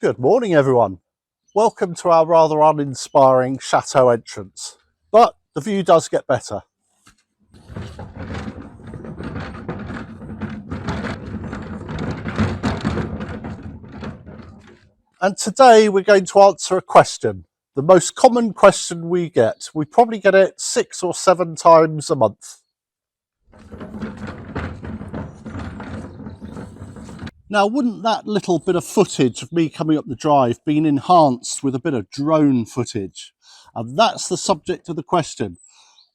Good morning, everyone. Welcome to our rather uninspiring chateau entrance, but the view does get better. And today we're going to answer a question, the most common question we get. We probably get it 6 or 7 times a month. Now, wouldn't that little bit of footage of me coming up the drive been enhanced with a bit of drone footage? And that's the subject of the question.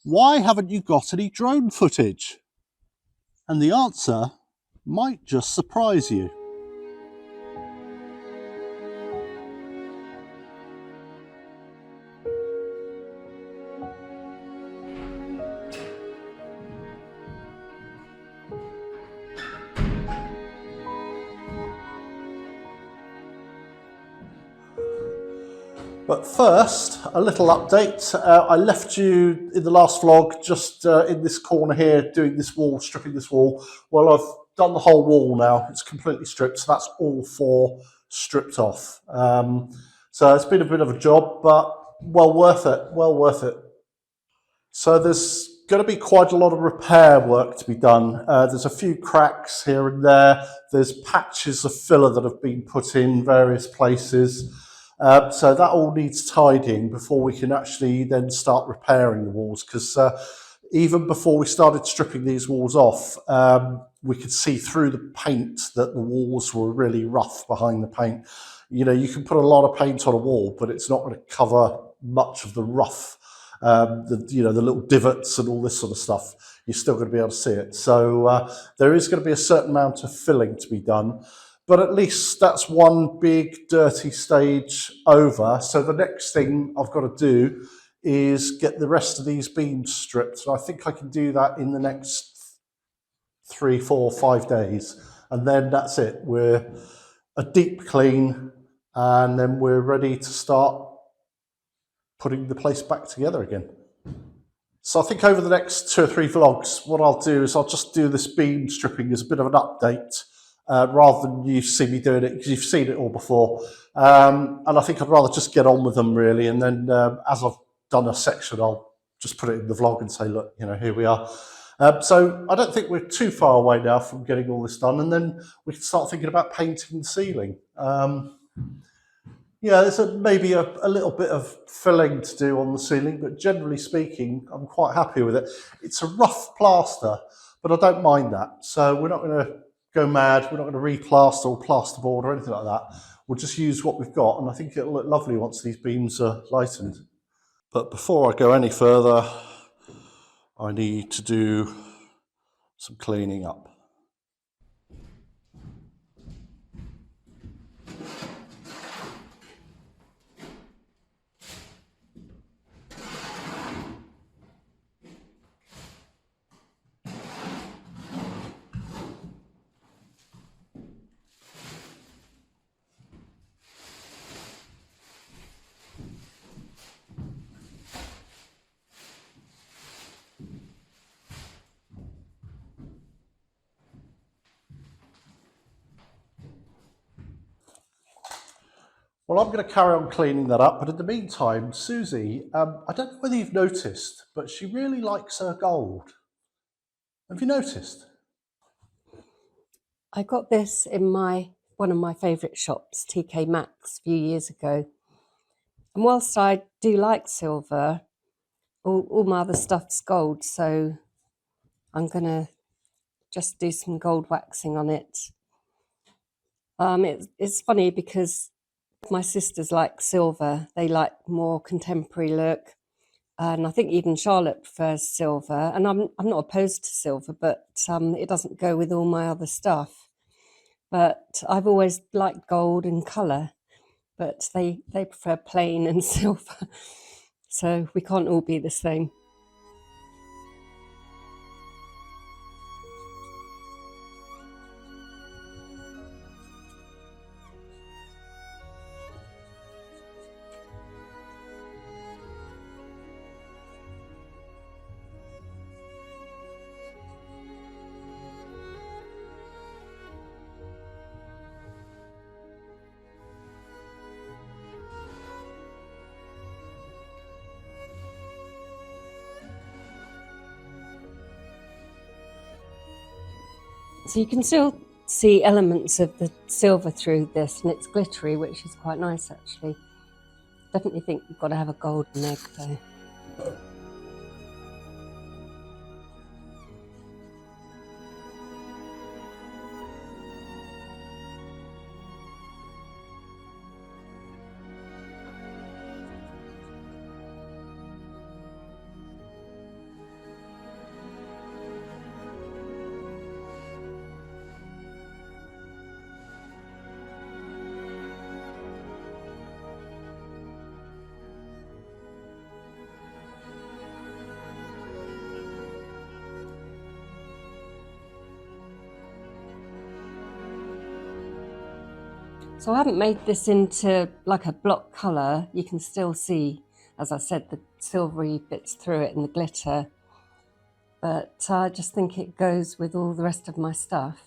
Why haven't you got any drone footage? And the answer might just surprise you. But first, a little update. I left you in the last vlog just in this corner here doing this wall, stripping this wall. Well, I've done the whole wall now. It's completely stripped, so that's all 4 stripped off. So it's been a bit of a job, but well worth it, well worth it. So there's going to be quite a lot of repair work to be done. There's a few cracks here and there. There's patches of filler that have been put in various places. So that all needs tidying before we can actually then start repairing the walls, because even before we started stripping these walls off, we could see through the paint that the walls were really rough behind the paint. You know, you can put a lot of paint on a wall, but it's not going to cover much of the rough, the little divots and all this sort of stuff. You're still going to be able to see it. So there is going to be a certain amount of filling to be done. But at least that's one big dirty stage over. So the next thing I've got to do is get the rest of these beams stripped. So I think I can do that in the next 3, 4, 5 days. And then that's it. We're a deep clean, and then we're ready to start putting the place back together again. So I think over the next 2 or 3 vlogs, what I'll do is I'll just do this beam stripping as a bit of an update. Rather than you see me doing it, because you've seen it all before. And I think I'd rather just get on with them, really. And then as I've done a section, I'll just put it in the vlog and say, look, you know, here we are. So I don't think we're too far away now from getting all this done. And then we can start thinking about painting the ceiling. Yeah, there's maybe a little bit of filling to do on the ceiling, but generally speaking, I'm quite happy with it. It's a rough plaster, but I don't mind that. So we're not going to go mad. We're not going to replaster or plasterboard or anything like that. We'll just use what we've got, and I think it'll look lovely once these beams are lightened. But before I go any further, I need to do some cleaning up. Well, I'm going to carry on cleaning that up, but in the meantime, Susie, I don't know whether you've noticed, but she really likes her gold. Have you noticed? I got this in one of my favourite shops, TK Maxx, a few years ago. And whilst I do like silver, all my other stuff's gold, so I'm going to just do some gold waxing on it. It's funny because my sisters like silver. They like more contemporary look. And I think even Charlotte prefers silver. And I'm not opposed to silver, but it doesn't go with all my other stuff. But I've always liked gold and colour, but they prefer plain and silver. So we can't all be the same. So you can still see elements of the silver through this, and it's glittery, which is quite nice actually. Definitely think you've got to have a golden egg though. So I haven't made this into like a block colour. You can still see, as I said, the silvery bits through it and the glitter. But I just think it goes with all the rest of my stuff.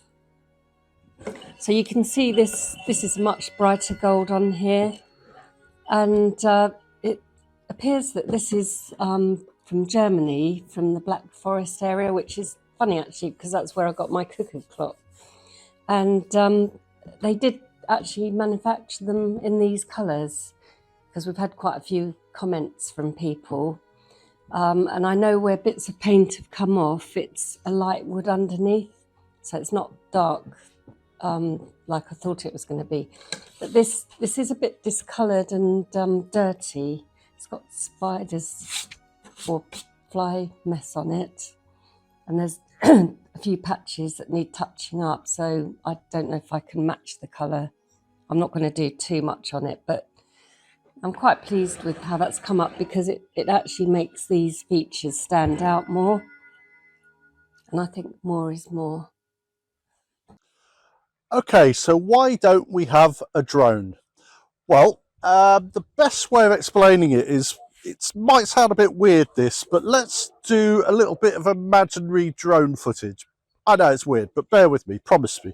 So you can see this is much brighter gold on here. And it appears that this is from Germany, from the Black Forest area, which is funny actually, because that's where I got my cuckoo clock. And they did actually manufacture them in these colours, because we've had quite a few comments from people. And I know where bits of paint have come off, it's a light wood underneath, so it's not dark like I thought it was going to be. But this is a bit discoloured and dirty. It's got spiders or fly mess on it, and there's a few patches that need touching up, so I don't know if I can match the colour. I'm not going to do too much on it, but I'm quite pleased with how that's come up, because it actually makes these features stand out more, and I think more is more. Okay, so why don't we have a drone? Well, the best way of explaining it is, it might sound a bit weird this, but let's do a little bit of imaginary drone footage. I know it's weird, but bear with me, promise me.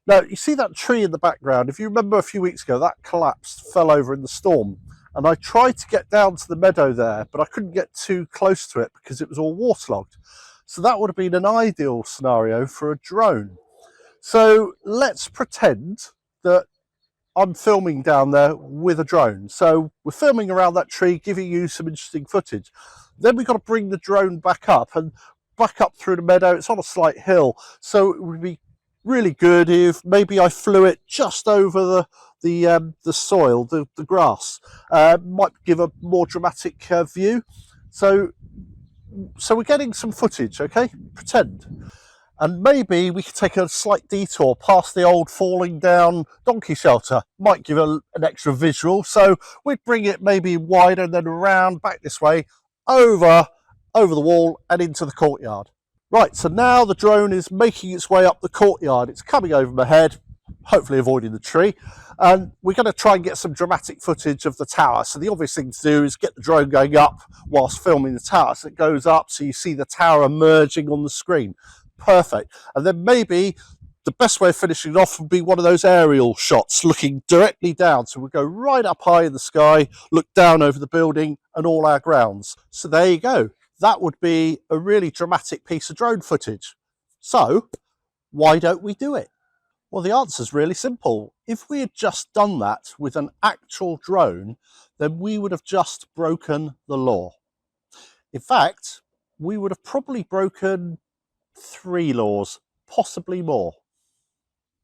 Now, you see that tree in the background? If you remember a few weeks ago, that collapsed, fell over in the storm. And I tried to get down to the meadow there, but I couldn't get too close to it because it was all waterlogged. So that would have been an ideal scenario for a drone. So let's pretend that I'm filming down there with a drone. So we're filming around that tree, giving you some interesting footage. Then we've got to bring the drone back up through the meadow. It's on a slight hill, so it would be really good if maybe I flew it just over the soil, the grass. Might give a more dramatic view. So we're getting some footage, okay? Pretend. And maybe we could take a slight detour past the old falling down donkey shelter. Might give an extra visual. So we'd bring it maybe wider and then around, back this way, over the wall and into the courtyard. Right, so now the drone is making its way up the courtyard. It's coming over my head, hopefully avoiding the tree. And we're going to try and get some dramatic footage of the tower. So the obvious thing to do is get the drone going up whilst filming the tower. So it goes up, so you see the tower emerging on the screen. Perfect. And then maybe the best way of finishing it off would be one of those aerial shots looking directly down. So we'll go right up high in the sky, look down over the building and all our grounds. So there you go. That would be a really dramatic piece of drone footage. So why don't we do it? Well, the answer is really simple. If we had just done that with an actual drone, then we would have just broken the law. In fact, we would have probably broken 3 laws, possibly more.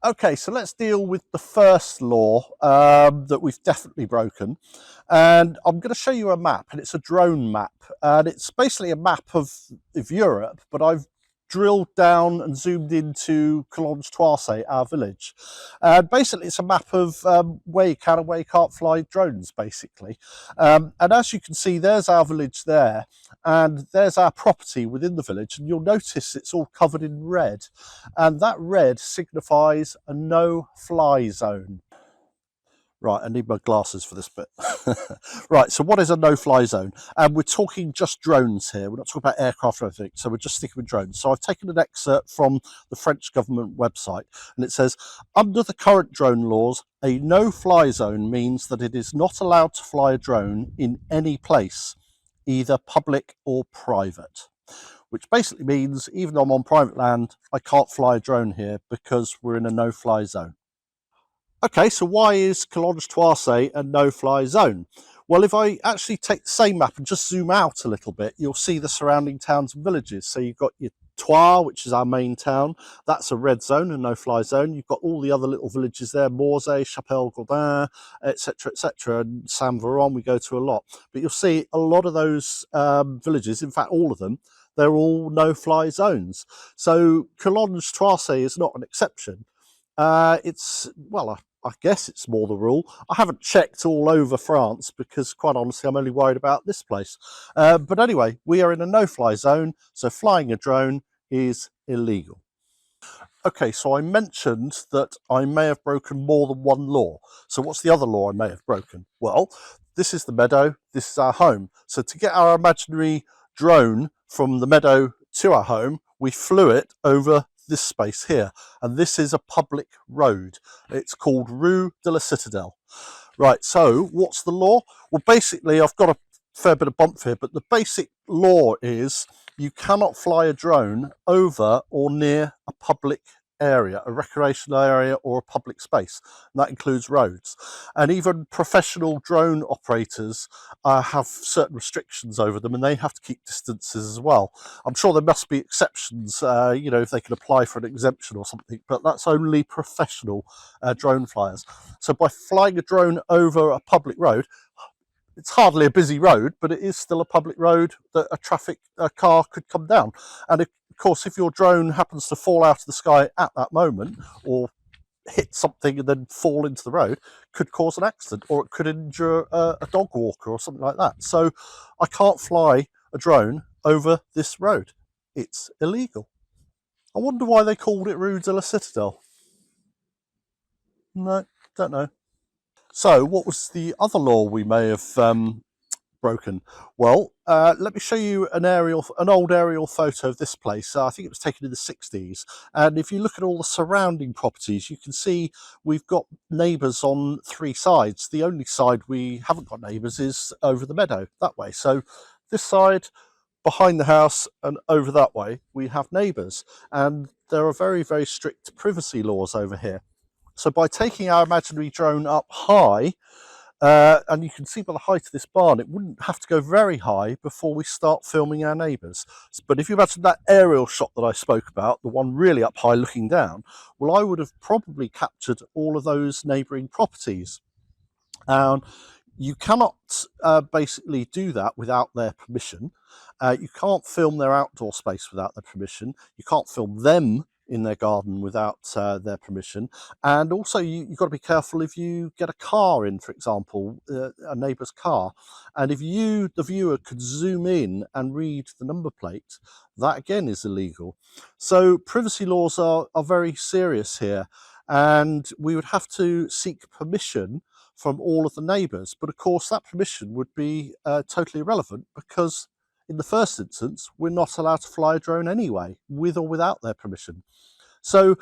Okay, so let's deal with the first law that we've definitely broken. And I'm going to show you a map, and it's a drone map. And it's basically a map of Europe, but I've drilled down and zoomed into Coulonges-Thouarsais, our village. And basically it's a map of where you can and where you can't fly drones, basically. And as you can see, there's our village there, and there's our property within the village, and you'll notice it's all covered in red, and that red signifies a no-fly zone. Right, I need my glasses for this bit. Right, so what is a no-fly zone? And we're talking just drones here. We're not talking about aircraft or anything, so we're just sticking with drones. So I've taken an excerpt from the French government website, and it says, under the current drone laws, a no-fly zone means that it is not allowed to fly a drone in any place, either public or private. which basically means even though I'm on private land, I can't fly a drone here because we're in a no-fly zone. Okay, so why is Coulonges-Thouarsais a no-fly zone? Well, if I actually take the same map and just zoom out a little bit, you'll see the surrounding towns and villages. So you've got your Troyes, which is our main town. That's a red zone, a no-fly zone. You've got all the other little villages there, Morzay, Chapelle-Gaudin, etc., and Saint-Véran we go to a lot. But you'll see a lot of those villages, in fact, all of them, they're all no-fly zones. So Coulonges-Thouarsais is not an exception. Well, I guess it's more the rule. I haven't checked all over France because, quite honestly, I'm only worried about this place. But anyway, we are in a no-fly zone, so flying a drone is illegal. Okay, so I mentioned that I may have broken more than one law. So what's the other law I may have broken? Well, this is the meadow, this is our home. So to get our imaginary drone from the meadow to our home, we flew it over this space here. And this is a public road. It's called Rue de la Citadelle. Right, so what's the law? Well, basically, I've got a fair bit of bump here, but the basic law is you cannot fly a drone over or near a public area, a recreational area or a public space. And that includes roads. And even professional drone operators have certain restrictions over them, and they have to keep distances as well. I'm sure there must be exceptions, you know, if they can apply for an exemption or something, but that's only professional drone flyers. So by flying a drone over a public road, it's hardly a busy road, but it is still a public road that a car could come down. And of course, if your drone happens to fall out of the sky at that moment or hit something and then fall into the road, could cause an accident, or it could injure a dog walker or something like that. So I can't fly a drone over this road. It's illegal. I wonder why they called it Rue de la Citadelle. No, don't know. So what was the other law we may have broken? Well, let me show you an old aerial photo of this place. I think it was taken in the 60s. And if you look at all the surrounding properties, you can see we've got neighbours on three sides. The only side we haven't got neighbours is over the meadow, that way. So this side, behind the house, and over that way, we have neighbours. And there are very, very strict privacy laws over here. So by taking our imaginary drone up high, and you can see by the height of this barn, it wouldn't have to go very high before we start filming our neighbours. But if you imagine that aerial shot that I spoke about, the one really up high looking down, well, I would have probably captured all of those neighbouring properties. And you cannot basically do that without their permission. You can't film their outdoor space without their permission. You can't film them in their garden without their permission. And also you've got to be careful if you get a car in, for example, a neighbour's car. And if you, the viewer, could zoom in and read the number plate, that again is illegal. So privacy laws are very serious here. And we would have to seek permission from all of the neighbours. But of course, that permission would be totally irrelevant because in the first instance, we're not allowed to fly a drone anyway, with or without their permission. So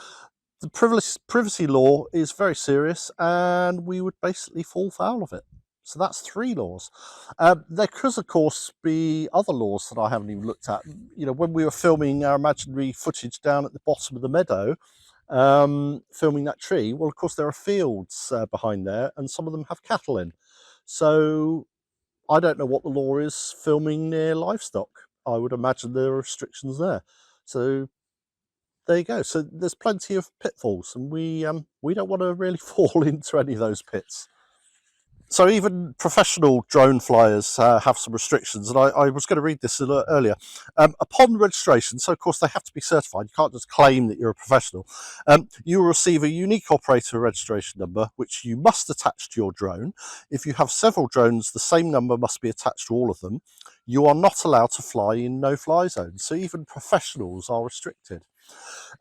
the privacy law is very serious and we would basically fall foul of it. So that's three laws. There could, of course, be other laws that I haven't even looked at. You know, when we were filming our imaginary footage down at the bottom of the meadow, filming that tree, well, of course, there are fields behind there and some of them have cattle in. So I don't know what the law is filming near livestock. I would imagine there are restrictions there. So there you go. So there's plenty of pitfalls, and we don't want to really fall into any of those pits. So even professional drone flyers have some restrictions, and I was going to read this earlier. Upon registration, so of course they have to be certified, you can't just claim that you're a professional, you will receive a unique operator registration number, which you must attach to your drone. If you have several drones, the same number must be attached to all of them. You are not allowed to fly in no-fly zones, so even professionals are restricted.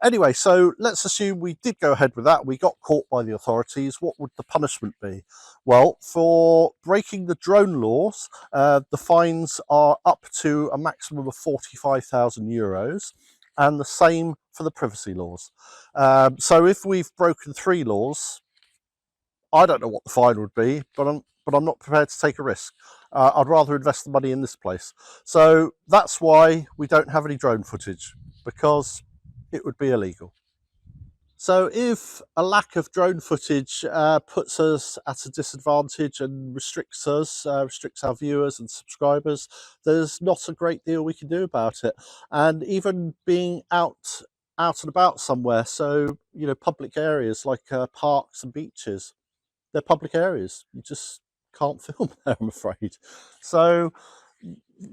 Anyway, so let's assume we did go ahead with that. We got caught by the authorities. What would the punishment be? Well, for breaking the drone laws, the fines are up to a maximum of €45,000, and the same for the privacy laws. So if we've broken three laws, I don't know what the fine would be, but I'm not prepared to take a risk. I'd rather invest the money in this place. So that's why we don't have any drone footage, because it would be illegal. So if a lack of drone footage puts us at a disadvantage and restricts us, restricts our viewers and subscribers, there's not a great deal we can do about it. And even being out and about somewhere, so public areas like parks and beaches, they're public areas. You just can't film there, I'm afraid. So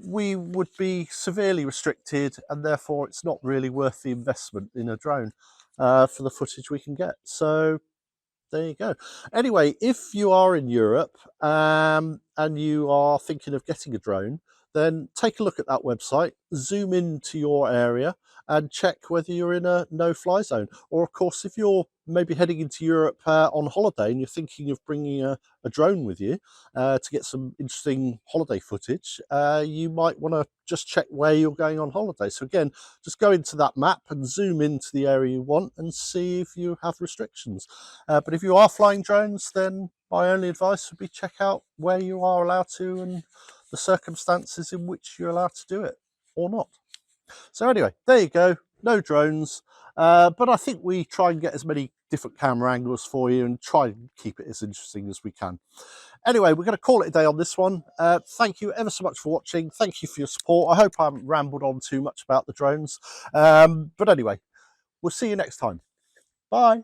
we would be severely restricted, and therefore it's not really worth the investment in a drone for the footage we can get. So there you go. Anyway, if you are in Europe and you are thinking of getting a drone, then take a look at that website, zoom into your area and check whether you're in a no-fly zone. Or of course, if you're maybe heading into Europe on holiday and you're thinking of bringing a drone with you to get some interesting holiday footage, you might want to just check where you're going on holiday. So again, just go into that map and zoom into the area you want and see if you have restrictions. But if you are flying drones, then my only advice would be check out where you are allowed to and the circumstances in which you're allowed to do it or not. So anyway, there you go. No drones, but I think we try and get as many different camera angles for you and try and keep it as interesting as we can. Anyway, we're going to call it a day on this one. Thank you ever so much for watching. Thank you for your support. I hope I haven't rambled on too much about the drones. But anyway, we'll see you next time. Bye.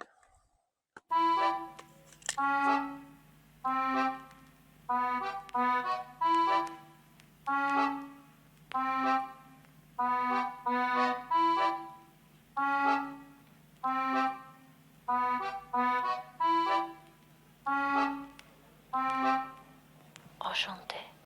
Enchanté.